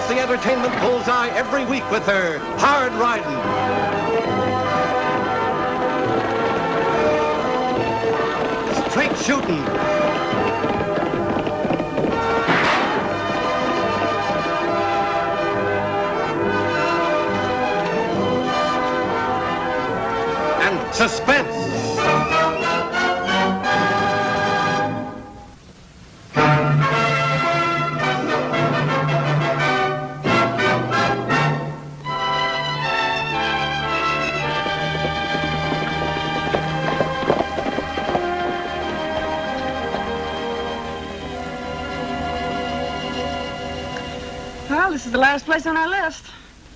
the entertainment bullseye every week with her hard riding. Straight shooting. And suspense. Well, this is the last place on our list.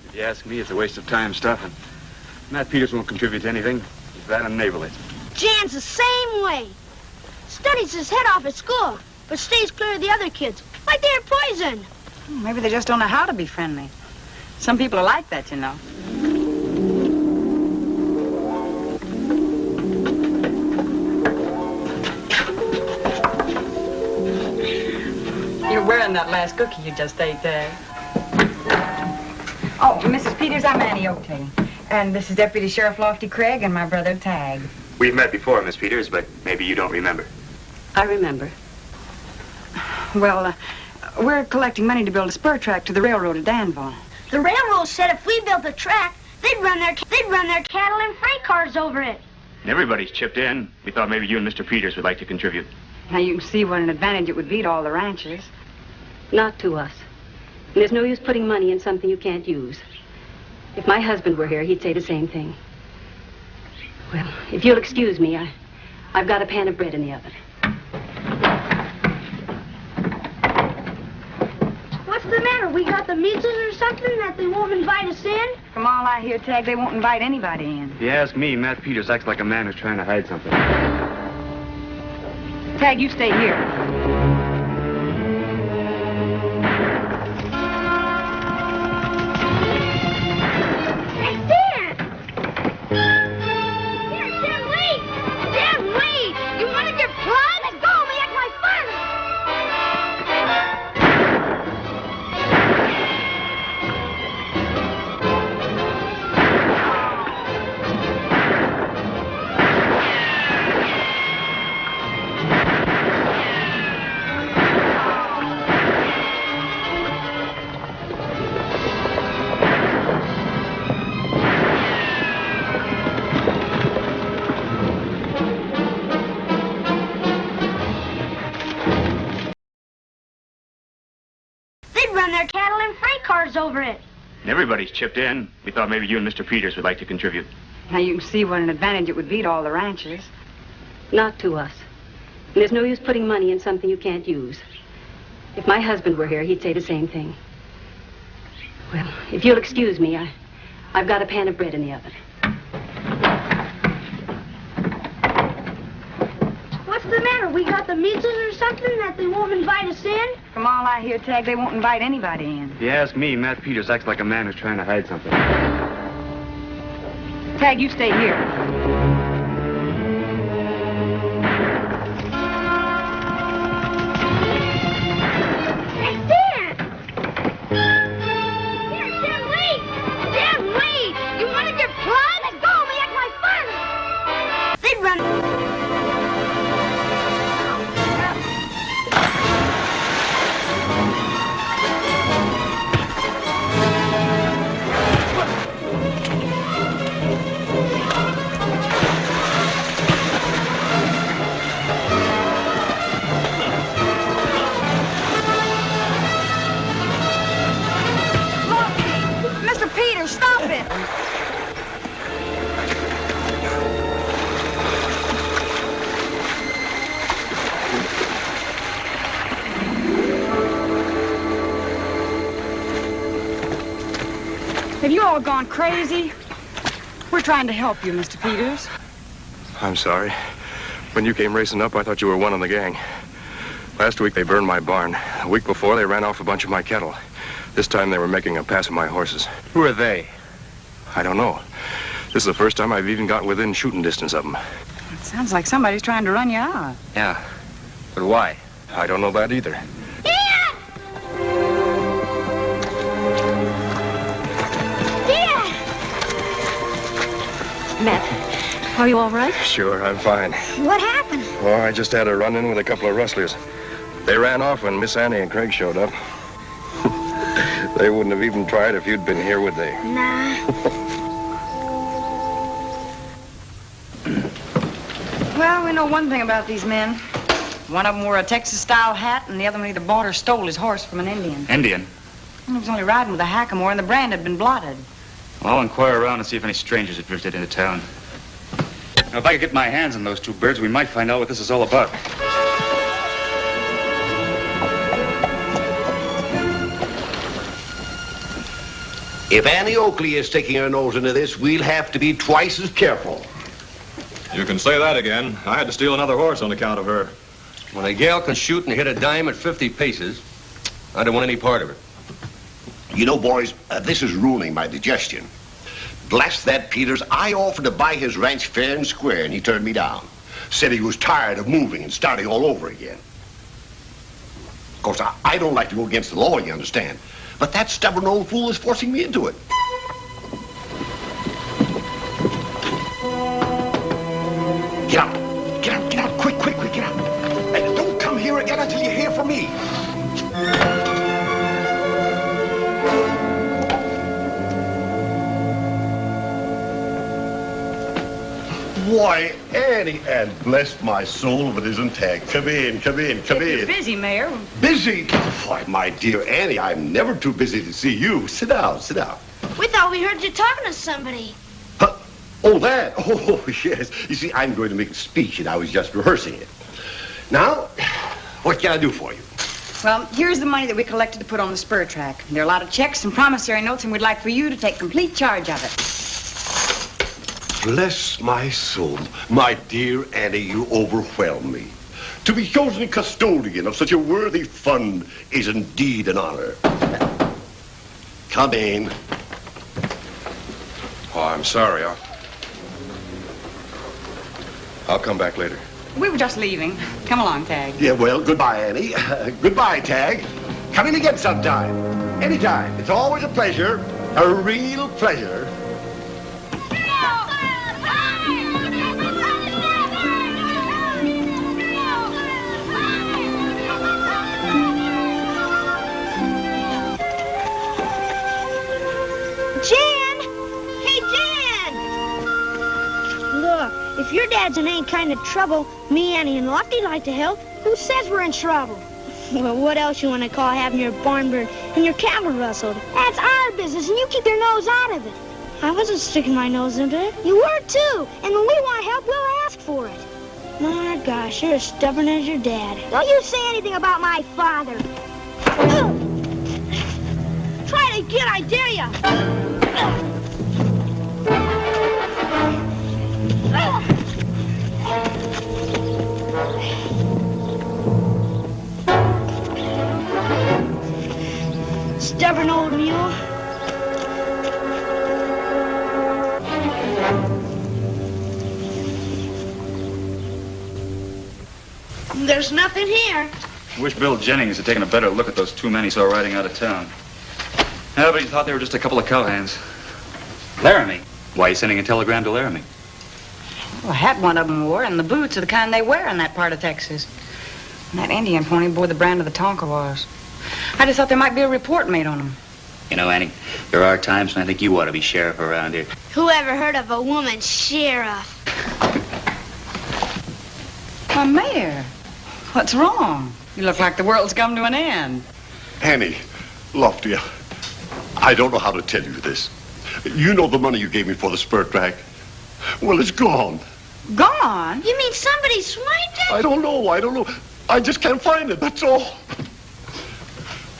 If you ask me, it's a waste of time stuffing. Matt Peters won't contribute to anything. He's that unneighborly. Jan's the same way. Studies his head off at school, but stays clear of the other kids, like they're poison. Maybe they just don't know how to be friendly. Some people are like that, you know. You're wearing that last cookie you just ate there. Oh, Mrs. Peters, I'm Annie Oakley. And this is Deputy Sheriff Lofty Craig and my brother Tag. We've met before, Miss Peters, but maybe you don't remember. I remember. Well, we're collecting money to build a spur track to the railroad at Danville. The railroad said if we built the track, they'd run their cattle and freight cars over it. Everybody's chipped in. We thought maybe you and Mr. Peters would like to contribute. Now, you can see what an advantage it would be to all the ranchers. Not to us. And there's no use putting money in something you can't use. If my husband were here, he'd say the same thing. Well, if you'll excuse me, I've got a pan of bread in the oven. What's the matter? We got the measles or something that they won't invite us in? From all I hear, Tag, they won't invite anybody in. If you ask me, Matt Peters acts like a man who's trying to hide something. Tag, you stay here. Their cattle and freight cars over it. Everybody's chipped in. We thought maybe you and Mr. Peters would like to contribute. Now, you can see what an advantage it would be to all the ranchers. Not to us. And there's no use putting money in something you can't use. If my husband were here, he'd say the same thing. Well, if you'll excuse me, I've got a pan of bread in the oven. What's the matter? We got the measles or something that they won't invite us in? From all I hear, Tag, they won't invite anybody in. If you ask me, Matt Peters acts like a man who's trying to hide something. Tag, you stay here. Have you all gone crazy? We're trying to help you, Mr. Peters. I'm sorry. When you came racing up, I thought you were one in the gang. Last week, they burned my barn. A week before, they ran off a bunch of my cattle. This time, they were making a pass of my horses. Who are they? I don't know. This is the first time I've even gotten within shooting distance of them. It sounds like somebody's trying to run you out. Yeah. But why? I don't know that either. Are you all right? Sure, I'm fine. What happened? Oh, I just had a run-in with a couple of rustlers. They ran off when Miss Annie and Craig showed up. They wouldn't have even tried if you'd been here, would they? Nah. Well, we know one thing about these men. One of them wore a Texas-style hat, and the other one either bought or stole his horse from an Indian. Indian? And he was only riding with a hackamore, and the brand had been blotted. Well, I'll inquire around and see if any strangers have drifted into town. Now, if I could get my hands on those two birds, we might find out what this is all about. If Annie Oakley is sticking her nose into this, we'll have to be twice as careful. You can say that again. I had to steal another horse on account of her. When a gal can shoot and hit a dime at 50 paces, I don't want any part of it. You know, boys, this is ruining my digestion. Bless that Peters, I offered to buy his ranch fair and square, and he turned me down. Said he was tired of moving and starting all over again. Of course, I don't like to go against the law, you understand. But that stubborn old fool is forcing me into it. Get out. Get out, get out. Quick, quick, quick, get out. And don't come here again until you hear from me. Why, Annie, and bless my soul if it isn't Tag. Come in, come in, come If in. you're busy, Mayor. Busy? Why, my dear Annie, I'm never too busy to see you. Sit down, sit down. We thought we heard you talking to somebody. Huh? Oh, that? Oh, yes. You see, I'm going to make a speech, and I was just rehearsing it. Now, what can I do for you? Well, here's the money that we collected to put on the spur track. There are a lot of checks and promissory notes, and we'd like for you to take complete charge of it. Bless my soul. My dear Annie, you overwhelm me. To be chosen custodian of such a worthy fund is indeed an honor. Come in. Oh, I'm sorry. I'll come back later. We were just leaving. Come along, Tag. Yeah, well, goodbye, Annie. Goodbye, Tag. Come in again sometime. Anytime. It's always a pleasure. A real pleasure. Jan! Hey, Jan! Look, if your dad's in any kind of trouble, me, Annie, and Lofty like to help. Who says we're in trouble? Well, what else you want to call having your barn burned and your cattle rustled? That's our business, and you keep your nose out of it. I wasn't sticking my nose into it. You were, too. And when we want help, we'll ask for it. My gosh, you're as stubborn as your dad. Don't you say anything about my father. Ugh. Try it again, I dare you. Stubborn old mule. There's nothing here. I wish Bill Jennings had taken a better look at those two men he saw riding out of town. Yeah, but he thought they were just a couple of cowhands. Laramie? Why are you sending a telegram to Laramie? Well, the hat one of them wore, and the boots are the kind they wear in that part of Texas. And that Indian pony bore the brand of the Tonkawas. I just thought there might be a report made on them. You know, Annie, there are times when I think you ought to be sheriff around here. Who ever heard of a woman sheriff? Why, Mayor, what's wrong? You look like the world's come to an end. Annie, Lofty, I don't know how to tell you this. You know the money you gave me for the spur track? Well, it's gone. Gone? You mean somebody swiped it? I don't know. I just can't find it, that's all.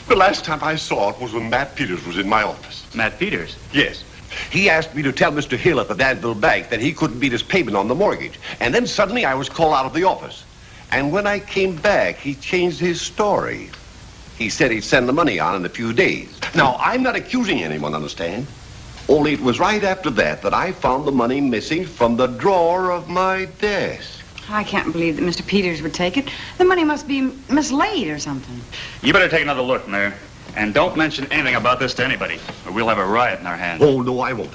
The last time I saw it was when Matt Peters was in my office. Matt Peters? Yes. He asked me to tell Mr. Hill at the Danville Bank that he couldn't meet his payment on the mortgage. And then suddenly I was called out of the office. And when I came back, he changed his story. He said he'd send the money on in a few days. Now, I'm not accusing anyone, understand? Only it was right after that I found the money missing from the drawer of my desk. I can't believe that Mr. Peters would take it. The money must be mislaid or something. You better take another look, Mayor. And don't mention anything about this to anybody, or we'll have a riot in our hands. Oh, no, I won't.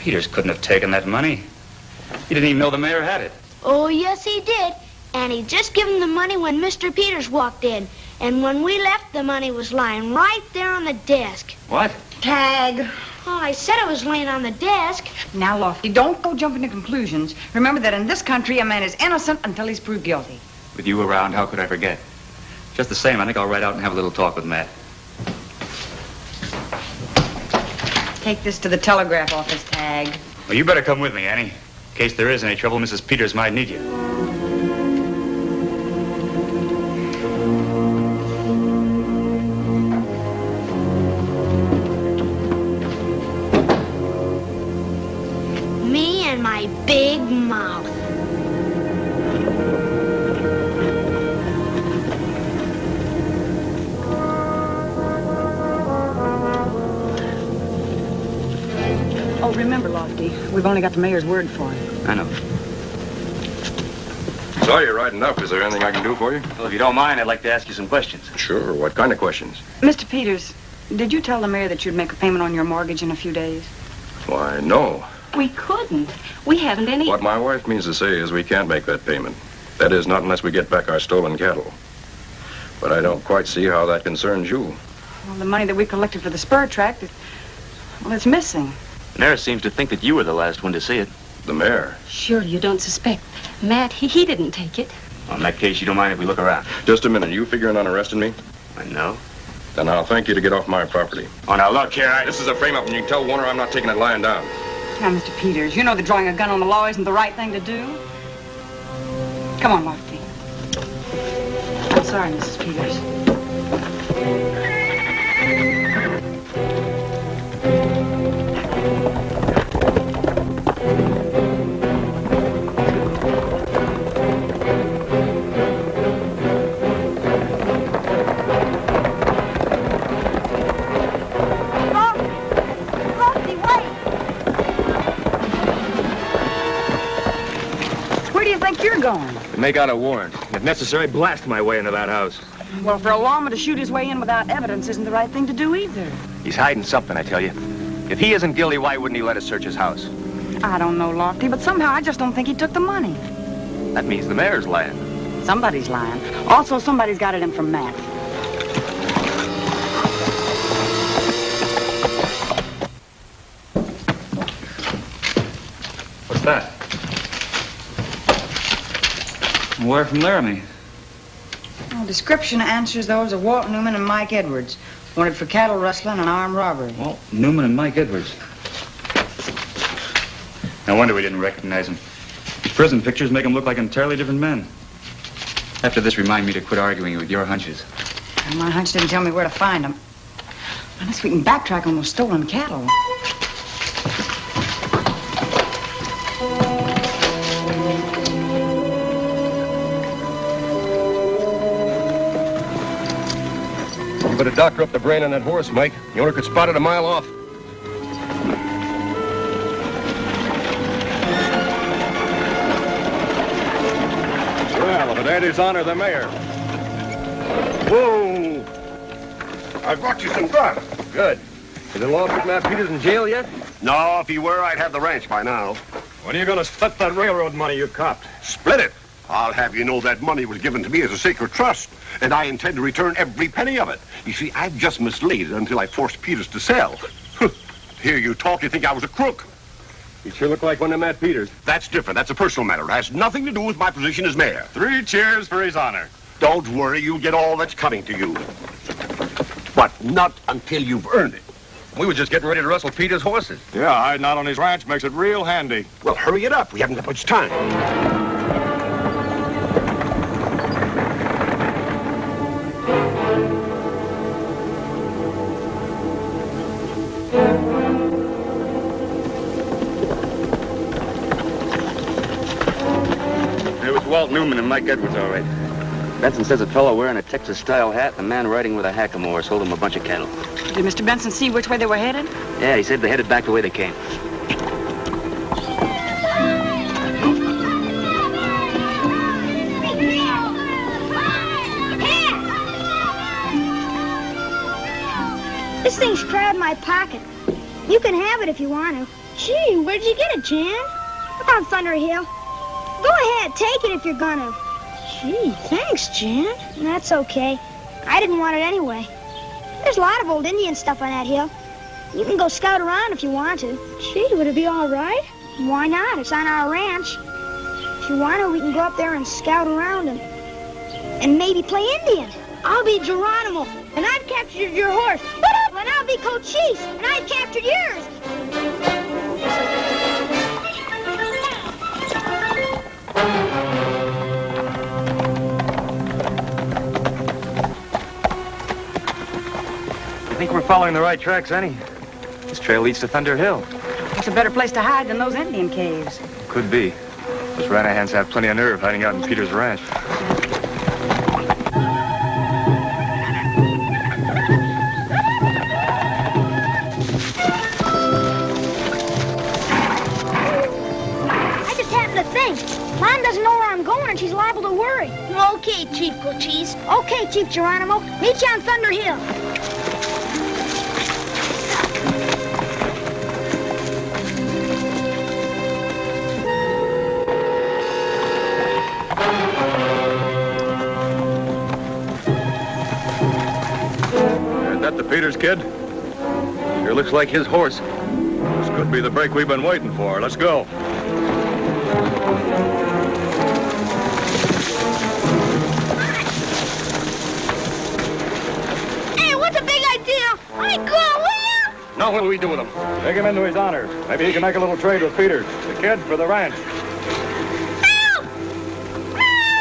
Peters couldn't have taken that money. He didn't even know the mayor had it. Oh, yes, he did. And he just gave him the money when Mr. Peters walked in. And when we left, the money was lying right there on the desk. What? Tag. Oh, I said it was laying on the desk. Now, Lofty, don't go jumping to conclusions. Remember that in this country, a man is innocent until he's proved guilty. With you around, how could I forget? Just the same, I think I'll ride out and have a little talk with Matt. Take this to the telegraph office, Tag. Well, you better come with me, Annie. In case there is any trouble, Mrs. Peters might need you. Me and my big mouth. Oh, remember, Lofty, we've only got the mayor's word for it. I know. Saw you riding up. Is there anything I can do for you? Well, if you don't mind, I'd like to ask you some questions. Sure. What kind of questions? Mr. Peters, did you tell the mayor that you'd make a payment on your mortgage in a few days? Why, no. We couldn't. We haven't any... What my wife means to say is we can't make that payment. That is, not unless we get back our stolen cattle. But I don't quite see how that concerns you. Well, the money that we collected for the spur tract, it's missing. Mayor seems to think that you were the last one to see it. The mayor. Surely you don't suspect. Matt, he didn't take it. Well, in that case, you don't mind if we look around? Just a minute. You figuring on arresting me? I know. Then I'll thank you to get off my property. Oh, now look here, This is a frame-up, and you can tell Warner I'm not taking it lying down. Now, Mr. Peters, you know that drawing a gun on the law isn't the right thing to do. Come on, Lofty. I'm sorry, Mrs. Peters. Lofty, wait. Where do you think you're going? To make out a warrant. If necessary, blast my way into that house. Well, for a lawman to shoot his way in without evidence isn't the right thing to do either. He's hiding something, I tell you. If he isn't guilty, why wouldn't he let us search his house? I don't know, Lofty, but somehow I just don't think he took the money. That means the mayor's lying. Somebody's lying. Also, somebody's got it in from Matt. What's that? A wire from Laramie. Well, description answers those of Walt Newman and Mike Edwards. Wanted for cattle rustling and armed robbery. Well, Newman and Mike Edwards. No wonder we didn't recognize him. Prison pictures make them look like entirely different men. After this, remind me to quit arguing with your hunches. Well, my hunch didn't tell me where to find them. Unless we can backtrack on those stolen cattle. You better doctor up the brain on that horse, Mike. The owner could spot it a mile off. Well, if it ain't his honor, the mayor. Whoa! I brought you some grub. Good. Is the law put Matt Peters in jail yet? No, if he were, I'd have the ranch by now. When are you going to split that railroad money you copped? Split it. I'll have you know that money was given to me as a sacred trust, and I intend to return every penny of it. You see, I've just mislaid it until I forced Peters to sell. Hear you talk, you think I was a crook. You sure look like one of Matt Peters. That's different. That's a personal matter. It has nothing to do with my position as mayor. 3 cheers for his honor. Don't worry, you'll get all that's coming to you. But not until you've earned it. We were just getting ready to rustle Peters' horses. Yeah, hiding out on his ranch makes it real handy. Well, hurry it up. We haven't got much time. It was Walt Newman and Mike Edwards, all right. Benson says a fellow wearing a Texas-style hat and a man riding with a hackamore sold him a bunch of cattle. Did Mr. Benson see which way they were headed? Yeah, he said they headed back the way they came. This thing's crowded my pocket. You can have it if you want to. Gee, where'd you get it, Jan? Up on Thunder Hill. Go ahead, take it if you're gonna. Gee, thanks, Jan. That's okay. I didn't want it anyway. There's a lot of old Indian stuff on that hill. You can go scout around if you want to. Gee, would it be all right? Why not? It's on our ranch. If you want to, we can go up there and scout around and maybe play Indian. I'll be Geronimo, and I've captured your horse. And I'll be Cochise, and I've captured yours. I think we're following the right tracks, Annie. This trail leads to Thunder Hill. It's a better place to hide than those Indian caves. Could be. Those Ranahans have plenty of nerve hiding out in Peter's ranch. I just happened to think. Mom doesn't know where I'm going, and she's liable to worry. Okay, Chief Cochise. Okay, Chief Geronimo. Meet you on Thunder Hill. That the Peters kid? Sure looks like his horse. This could be the break we've been waiting for. Let's go. Hey, what's a big idea? I go where? Now what do we do with him? Take him into his honor. Maybe he can make a little trade with Peters. The kid for the ranch. Help! Help!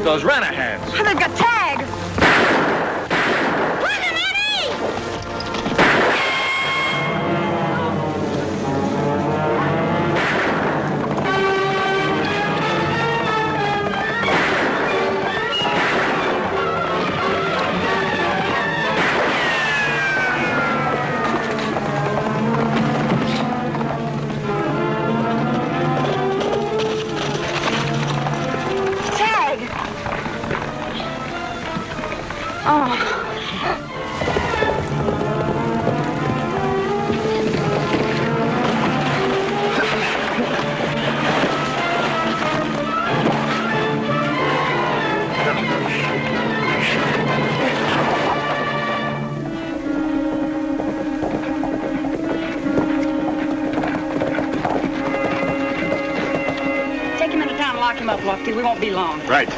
Those Ranahans. They've got tag. Run him, Eddie! Take him into town and lock him up, Lofty. We won't be long. Right.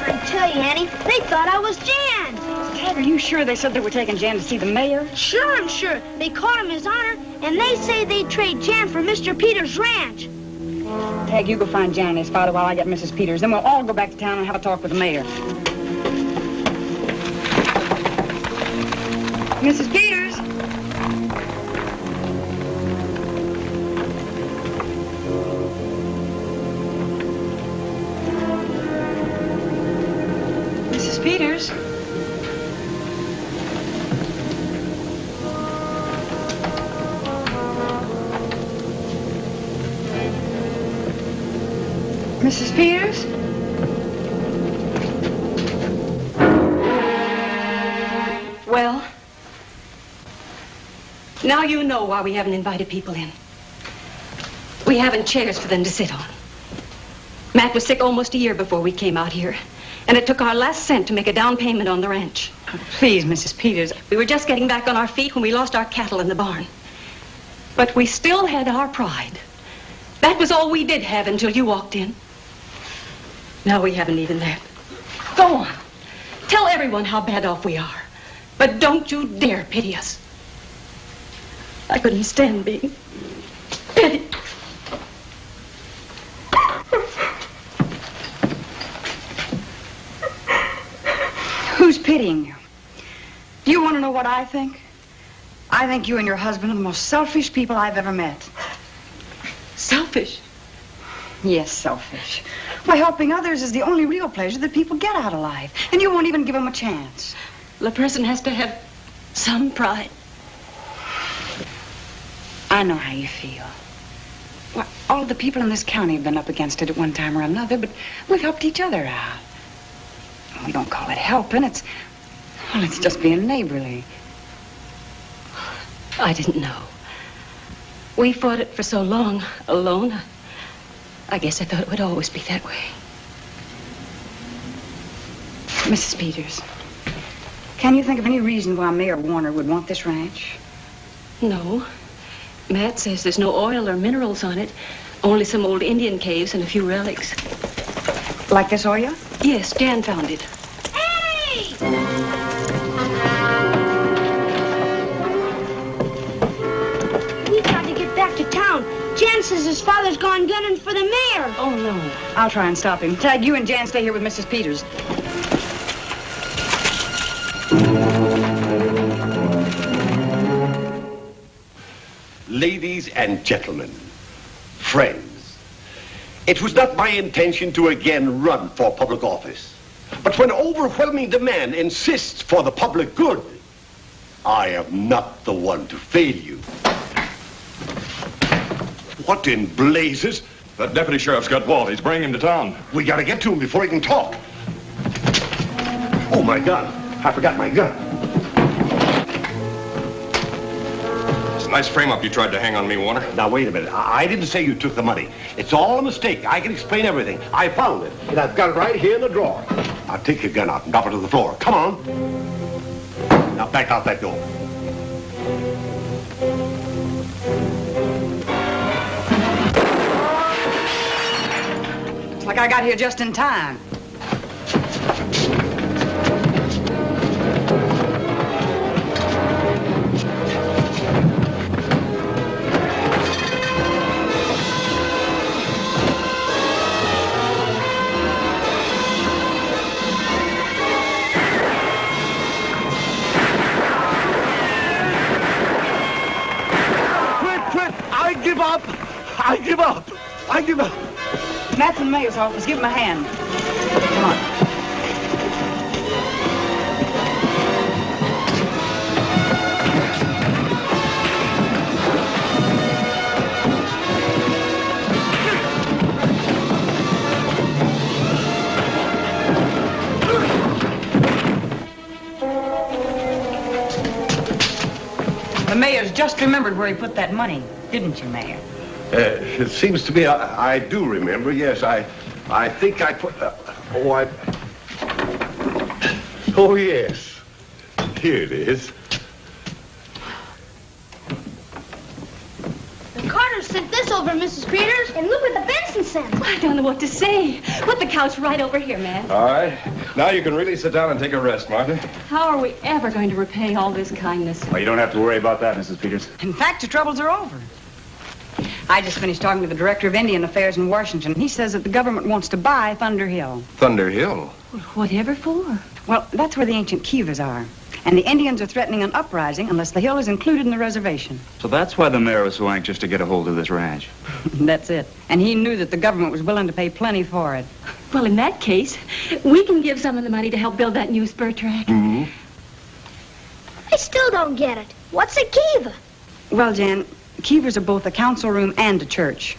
I tell you, Annie, they thought I was Jan. Ted, are you sure they said they were taking Jan to see the mayor? Sure, I'm sure. They called him his honor, and they say they'd trade Jan for Mr. Peters' ranch. Tag, you go find Jan and his father while I get Mrs. Peters. Then we'll all go back to town and have a talk with the mayor. Mrs. Peters? Mrs. Peters? Mrs. Peters? Well, now you know why we haven't invited people in. We haven't chairs for them to sit on. Matt was sick almost a year before we came out here, and it took our last cent to make a down payment on the ranch. Please, Mrs. Peters. We were just getting back on our feet when we lost our cattle in the barn. But we still had our pride. That was all we did have until you walked in. Now we haven't even that. Go on. Tell everyone how bad off we are. But don't you dare pity us. I couldn't stand being pitied. Who's pitying you? Do you want to know what I think? I think you and your husband are the most selfish people I've ever met. Selfish? Yes, selfish. Why, helping others is the only real pleasure that people get out of life. And you won't even give them a chance. The person has to have some pride. I know how you feel. Well, all of the people in this county have been up against it at one time or another, but we've helped each other out. We don't call it helping. It's just being neighborly. I didn't know. We fought it for so long, alone. I guess I thought it would always be that way. Mrs. Peters, can you think of any reason why Mayor Warner would want this ranch? No. Matt says there's no oil or minerals on it, only some old Indian caves and a few relics. Like this oil? Yes, Jan found it. Hey! We've got to get back to town. Jan says his father's gone gunning for the mayor. Oh, no. I'll try and stop him. Tag, you and Jan stay here with Mrs. Peters. Ladies and gentlemen, friends, it was not my intention to again run for public office. But when overwhelming demand insists for the public good, I am not the one to fail you. What in blazes? That deputy sheriff's got Walt. He's bringing him to town. We gotta get to him before he can talk. Oh, my gun. I forgot my gun. It's a nice frame-up you tried to hang on me, Warner. Now, wait a minute. I didn't say you took the money. It's all a mistake. I can explain everything. I found it, and I've got it right here in the drawer. Now, take your gun out and drop it to the floor. Come on. Now, back out that door. Looks like I got here just in time. I give up. I give up. Matt's in the mayor's office. Give him a hand. Come on. The mayor's just remembered where he put that money, didn't you, Mayor? It seems to me I do remember. Yes, I think I put. Oh, yes. Here it is. The Carter sent this over, Mrs. Peters, and look what the Benson sent. I don't know what to say. Put the couch right over here, Matt. All right. Now you can really sit down and take a rest, Martha. How are we ever going to repay all this kindness? Well, you don't have to worry about that, Mrs. Peters. In fact, your troubles are over. I just finished talking to the director of Indian Affairs in Washington. He says that the government wants to buy Thunder Hill. Thunder Hill? Well, whatever for? Well, that's where the ancient Kivas are. And the Indians are threatening an uprising unless the hill is included in the reservation. So that's why the mayor was so anxious to get a hold of this ranch. That's it. And he knew that the government was willing to pay plenty for it. Well, in that case, we can give some of the money to help build that new spur track. Mm-hmm. I still don't get it. What's a kiva? Well, Jan, Kivas are both a council room and a church.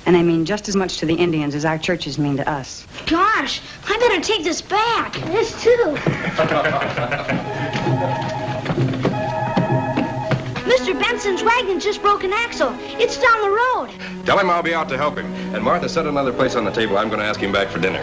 And they mean just as much to the Indians as our churches mean to us. Gosh, I better take this back. This too. Mr. Benson's wagon just broke an axle. It's down the road. Tell him I'll be out to help him. And Martha, set another place on the table. I'm going to ask him back for dinner.